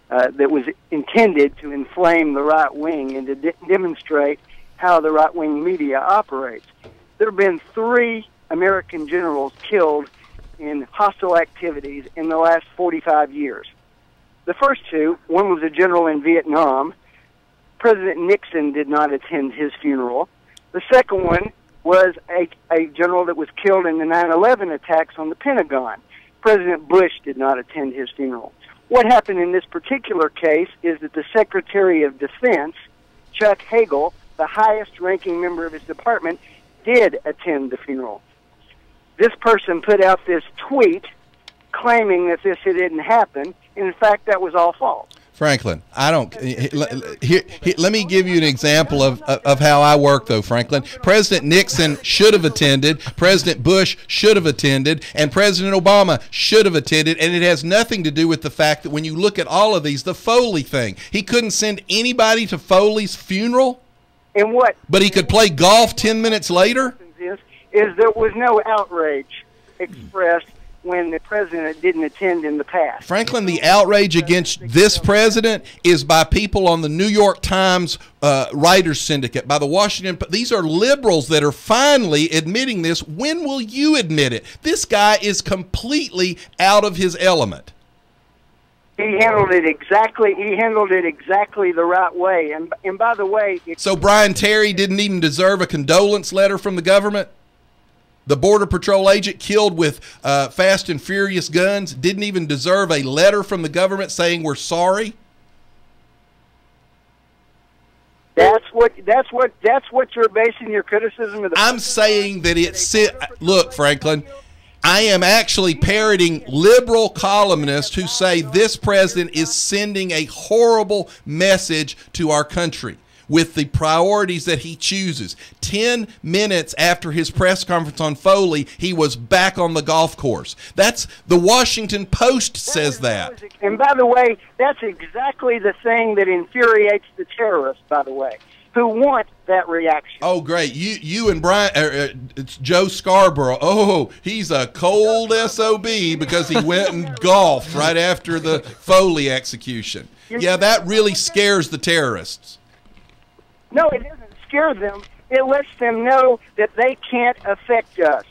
that was intended to inflame the right wing and to demonstrate how the right-wing media operates. There have been 3 American generals killed in hostile activities in the last 45 years. The first 2, one was a general in Vietnam. President Nixon did not attend his funeral. The second one was a general that was killed in the 9/11 attacks on the Pentagon. President Bush did not attend his funeral. What happened in this particular case is that the Secretary of Defense, Chuck Hagel, the highest-ranking member of his department, did attend the funeral. This person put out this tweet claiming that this didn't happen. In fact, that was all false. Franklin, I don't. Let me give you an example of how I work, though, Franklin. President Nixon should have attended, President Bush should have attended, and President Obama should have attended, and it has nothing to do with the fact that when you look at all of these, the Foley thing, he couldn't send anybody to Foley's funeral? And what? But he could play golf 10 minutes later? Is there was no outrage expressed when the president didn't attend in the past. Franklin, the outrage against this president is by people on the New York Times Writers Syndicate, by the Washington Post. These are liberals that are finally admitting this. When will you admit it? This guy is completely out of his element. He handled it exactly. He handled it exactly the right way. And by the way, so Brian Terry didn't even deserve a condolence letter from the government? The Border Patrol agent killed with Fast and Furious guns didn't even deserve a letter from the government saying we're sorry? That's what you're basing your criticism of the. I'm saying that it's look, Franklin, I am actually parroting liberal columnists who say this president is sending a horrible message to our country with the priorities that he chooses. 10 minutes after his press conference on Foley, he was back on the golf course. That's the Washington Post says that. And by the way, that's exactly the thing that infuriates the terrorists, by the way, who want that reaction. Oh, great. You and Brian, it's Joe Scarborough. Oh, he's a cold SOB because he went and golfed right after the Foley execution. Yeah, that really scares the terrorists. No, it doesn't scare them. It lets them know that they can't affect us.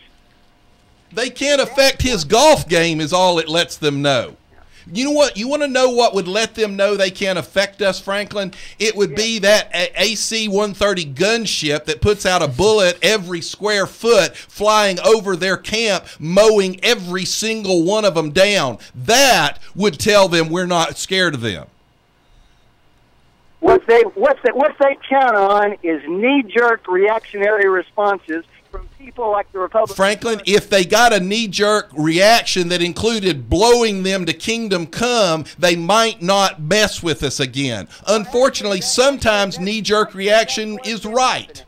They can't affect his golf game is all it lets them know. You know what? You want to know what would let them know they can't affect us, Franklin? It would be that AC-130 gunship that puts out a bullet every square foot flying over their camp, mowing every single one of them down. That would tell them we're not scared of them. What they count on is knee-jerk reactionary responses from people like the Republicans. Franklin, if they got a knee-jerk reaction that included blowing them to kingdom come, they might not mess with us again. Unfortunately, sometimes knee-jerk reaction is right.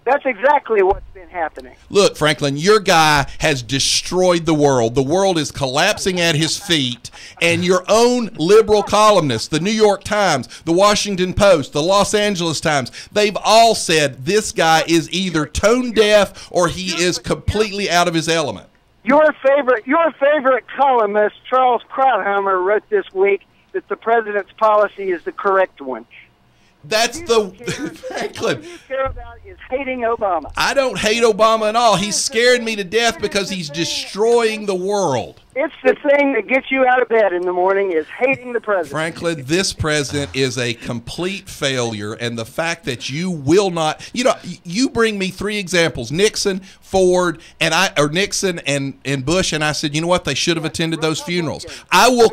That's exactly what's been happening. Look, Franklin, your guy has destroyed the world. The world is collapsing at his feet. And your own liberal columnists, the New York Times, the Washington Post, the Los Angeles Times, they've all said this guy is either tone deaf or he is completely out of his element. Your favorite columnist, Charles Krauthammer, wrote this week that the president's policy is the correct one. That's Franklin. All you care about is hating Obama. I don't hate Obama at all. He's scared me to death because he's destroying the world. It's the thing that gets you out of bed in the morning is hating the president. Franklin, this president is a complete failure, and the fact that you will not, you bring me 3 examples: Nixon, Ford, Nixon and Bush, and I said, you know what? They should have attended those funerals. I will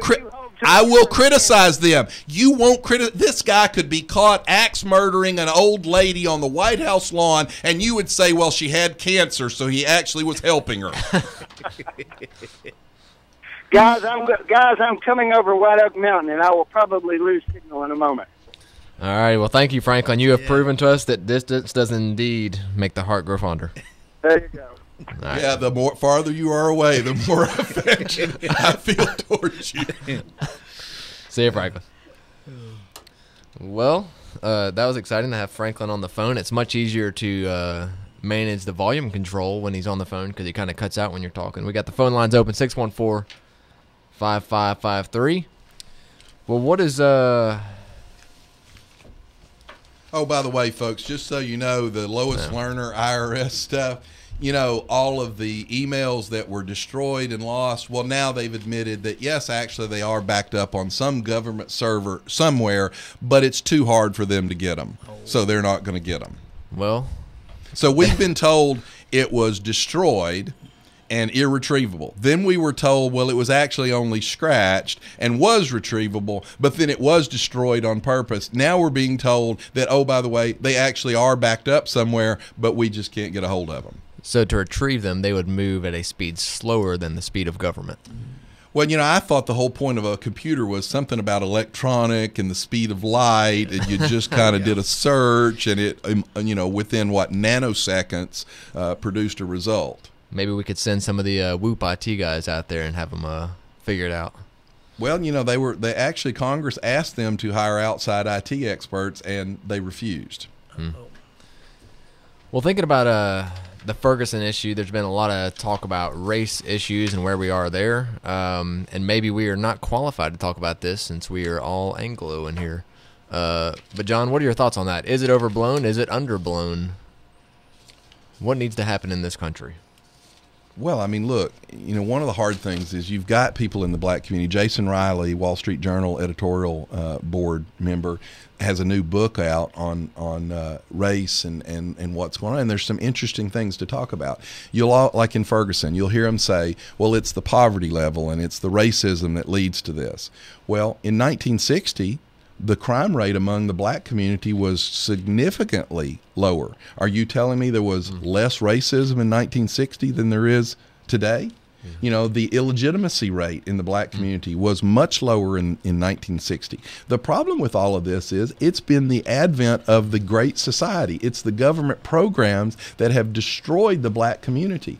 criticize them. You won't criticize. This guy could be caught axe murdering an old lady on the White House lawn, and you would say, well, she had cancer, so he actually was helping her. Guys, I'm coming over White Oak Mountain, and I will probably lose signal in a moment. All right. Well, thank you, Franklin. You have proven to us that distance does indeed make the heart grow fonder. There you go. Right. Yeah, the more farther you are away, the more affection I feel towards you. See you, Franklin. Well, that was exciting to have Franklin on the phone. It's much easier to manage the volume control when he's on the phone because he kind of cuts out when you're talking. We got the phone lines open, 614-5553. Well, what is Oh, by the way, folks, just so you know, the Lois Lerner IRS stuff, all of the emails that were destroyed and lost, well, now they've admitted that, yes, actually they are backed up on some government server somewhere, but it's too hard for them to get them, so they're not going to get them. Well, so we've been told it was destroyed and irretrievable. Then we were told, well, it was actually only scratched and was retrievable, but then it was destroyed on purpose. Now we're being told that, oh, by the way, they actually are backed up somewhere, but we just can't get a hold of them. So to retrieve them, they would move at a speed slower than the speed of government. Well, I thought the whole point of a computer was something about electronic and the speed of light, and you just kind of did a search, and it, within nanoseconds, produced a result. Maybe we could send some of the Whoop IT guys out there and have them figure it out. Well, Congress asked them to hire outside IT experts, and they refused. Well, thinking about the Ferguson issue, there's been a lot of talk about race issues and where we are there. And maybe we are not qualified to talk about this since we are all Anglo in here. But, John, what are your thoughts on that? Is it overblown? Is it underblown? What needs to happen in this country? Well, look, one of the hard things is you've got people in the black community. Jason Riley, Wall Street Journal editorial board member, has a new book out on race and what's going on. And there's some interesting things to talk about. Like in Ferguson, you'll hear him say, well, it's the poverty level and it's the racism that leads to this. Well, in 1960, the crime rate among the black community was significantly lower. Are you telling me there was less racism in 1960 than there is today? The illegitimacy rate in the black community was much lower in 1960. The problem with all of this is it's been the advent of the Great Society. It's the government programs that have destroyed the black community.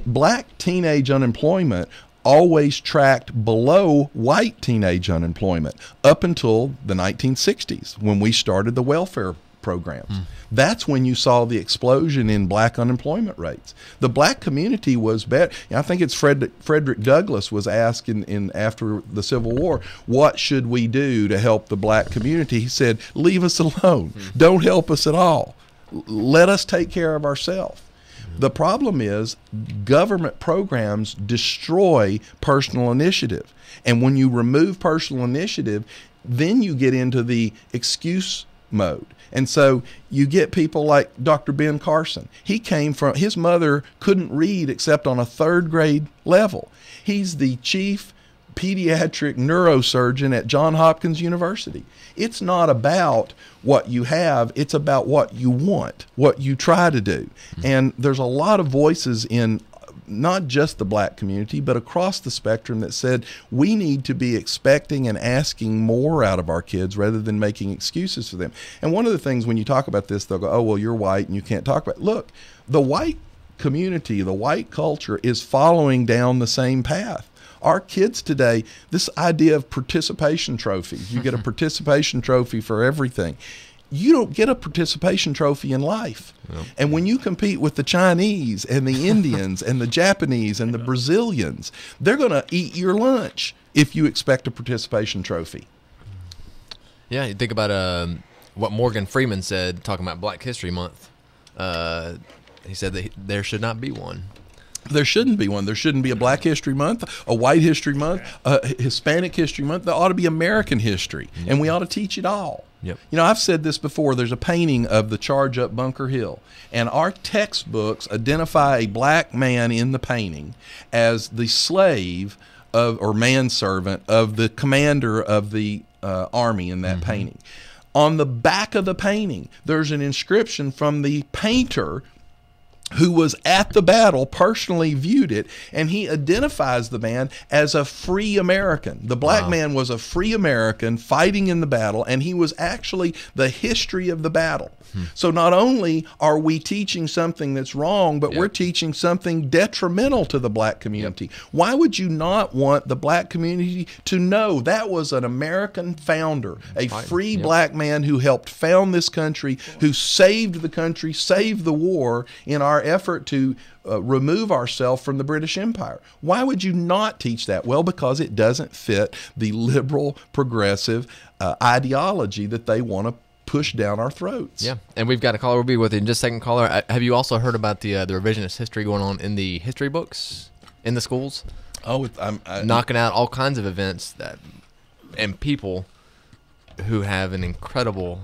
Black teenage unemployment always tracked below white teenage unemployment up until the 1960s when we started the welfare programs. That's when you saw the explosion in black unemployment rates. The black community was better. I think it's Frederick Douglass was asked after the Civil War, what should we do to help the black community? He said, leave us alone. Don't help us at all. Let us take care of ourselves. The problem is government programs destroy personal initiative. And when you remove personal initiative, then you get into the excuse mode. And so you get people like Dr. Ben Carson. He came from, his mother couldn't read except on a 3rd grade level. He's the chief pediatric neurosurgeon at Johns Hopkins University. It's not about what you have, it's about what you want, what you try to do. And there's a lot of voices in not just the black community, but across the spectrum that said we need to be expecting and asking more out of our kids rather than making excuses for them. And one of the things when you talk about this, they'll go, oh, well, you're white and you can't talk about it. Look, the white community, the white culture is following down the same path. Our kids today, this idea of participation trophies, you get a participation trophy for everything. You don't get a participation trophy in life. Yep. And when you compete with the Chinese and the Indians and the Japanese and the Brazilians, they're going to eat your lunch if you expect a participation trophy. Yeah, you think about what Morgan Freeman said talking about Black History Month. He said that there should not be one. There shouldn't be one. There shouldn't be a Black History Month, a White History Month, a Hispanic History Month. There ought to be American history, and we ought to teach it all. Yep. You know, I've said this before. There's a painting of the charge up Bunker Hill, and our textbooks identify a black man in the painting as the slave of, or manservant of the commander of the army in that painting. On the back of the painting, there's an inscription from the painter who was at the battle, personally viewed it, and he identifies the man as a free American. The black man was a free American fighting in the battle, and he was actually the history of the battle. So not only are we teaching something that's wrong, but we're teaching something detrimental to the black community. Why would you not want the black community to know that was an American founder, a free black man who helped found this country, who saved the country, saved the war in our effort to remove ourselves from the British Empire? Why would you not teach that? Well, because it doesn't fit the liberal, progressive ideology that they want to push down our throats. Yeah, and we've got a caller. We'll be with you in just a second, caller. Have you also heard about the revisionist history going on in the history books in the schools? Oh, knocking out all kinds of events that and people who have an incredible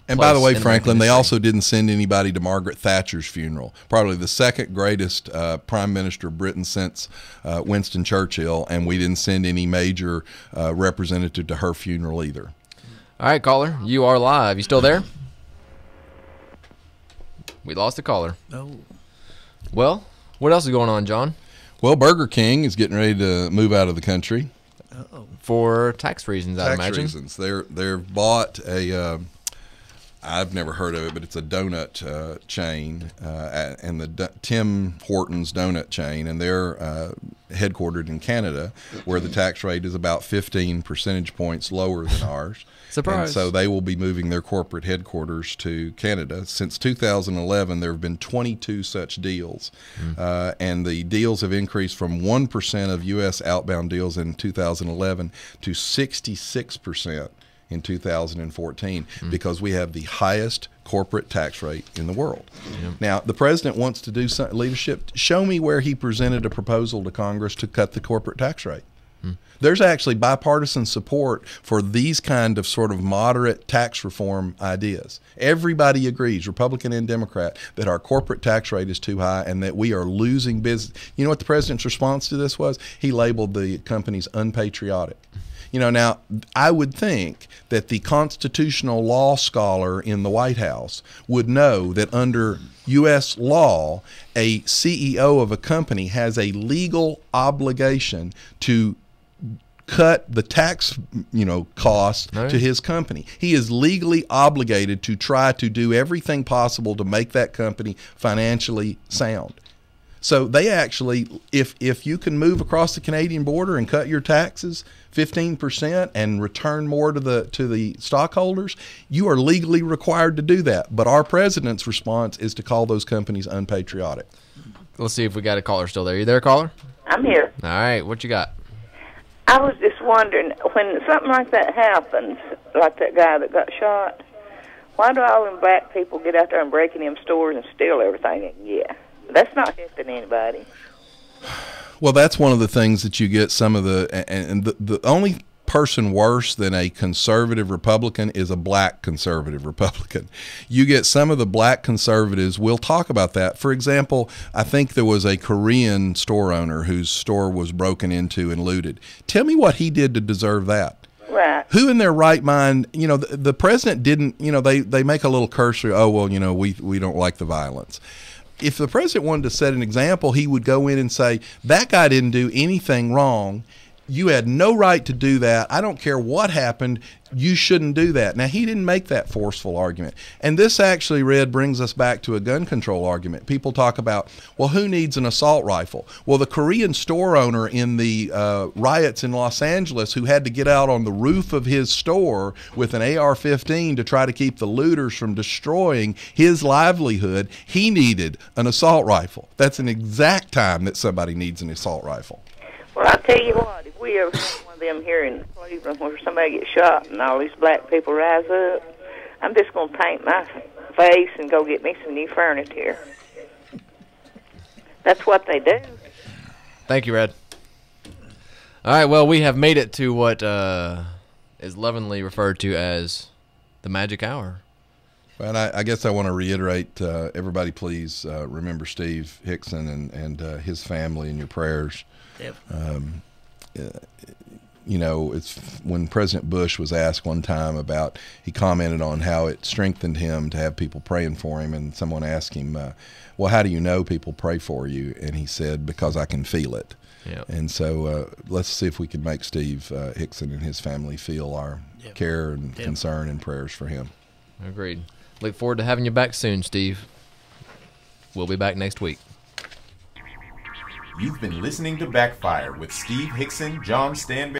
and by the way, Franklin, they also didn't send anybody to Margaret Thatcher's funeral, probably the second greatest prime minister of Britain since Winston Churchill, and we didn't send any major representative to her funeral either. All right, caller, you are live. You still there? We lost a caller. No. Well, what else is going on, John? Well, Burger King is getting ready to move out of the country. For tax reasons, I imagine. Tax reasons. They've bought a, I've never heard of it, but it's a donut chain, and the Tim Hortons donut chain, and they're headquartered in Canada, where the tax rate is about 15 percentage points lower than ours. Surprise. And so they will be moving their corporate headquarters to Canada. Since 2011, there have been 22 such deals, and the deals have increased from 1% of U.S. outbound deals in 2011 to 66% in 2014, because we have the highest corporate tax rate in the world. Now, the president wants to do some leadership. Show me where he presented a proposal to Congress to cut the corporate tax rate. There's actually bipartisan support for these kind of sort of moderate tax reform ideas. Everybody agrees, Republican and Democrat, that our corporate tax rate is too high and that we are losing business. You know what the president's response to this was? He labeled the companies unpatriotic. You know, now, I would think that the constitutional law scholar in the White House would know that under U.S. law, a CEO of a company has a legal obligation to cut the tax, costs to his company. He is legally obligated to try to do everything possible to make that company financially sound. So they actually, if you can move across the Canadian border and cut your taxes 15% and return more to the stockholders, you are legally required to do that. But our president's response is to call those companies unpatriotic. Let's see if we got a caller still there. You there, caller? I'm here. All right, what you got? I was just wondering, when something like that happens, like that guy that got shot, why do all them black people get out there and break in them stores and steal everything? Yeah. That's not helping anybody. Well, that's one of the things that you get some of the only person worse than a conservative Republican is a black conservative Republican. You get some of the black conservatives, we'll talk about that. For example, I think there was a Korean store owner whose store was broken into and looted. Tell me what he did to deserve that. Right. Who in their right mind, the president didn't, they make a little cursory, oh, well, we don't like the violence. If the president wanted to set an example, he would go in and say, that guy didn't do anything wrong. You had no right to do that. I don't care what happened. You shouldn't do that. Now, he didn't make that forceful argument. And this actually, Red, brings us back to a gun control argument. People talk about, well, who needs an assault rifle? Well, the Korean store owner in the riots in Los Angeles who had to get out on the roof of his store with an AR-15 to try to keep the looters from destroying his livelihood, he needed an assault rifle. That's an exact time that somebody needs an assault rifle. Well, I'll tell you what, if we ever have one of them here in Cleveland where somebody gets shot and all these black people rise up, I'm just going to paint my face and go get me some new furniture. That's what they do. Thank you, Red. All right, well, we have made it to what is lovingly referred to as the magic hour. Well, I guess I want to reiterate, everybody please remember Steve Hickson and his family in your prayers. Yep. It's when President Bush was asked one time about, he commented on how it strengthened him to have people praying for him, and someone asked him, well, how do you know people pray for you? And he said, because I can feel it. Yep. And so let's see if we can make Steve Hickson and his family feel our care and concern and prayers for him. Agreed. Look forward to having you back soon, Steve. We'll be back next week. You've been listening to Backfire with Steve Hickson, John Stanberry.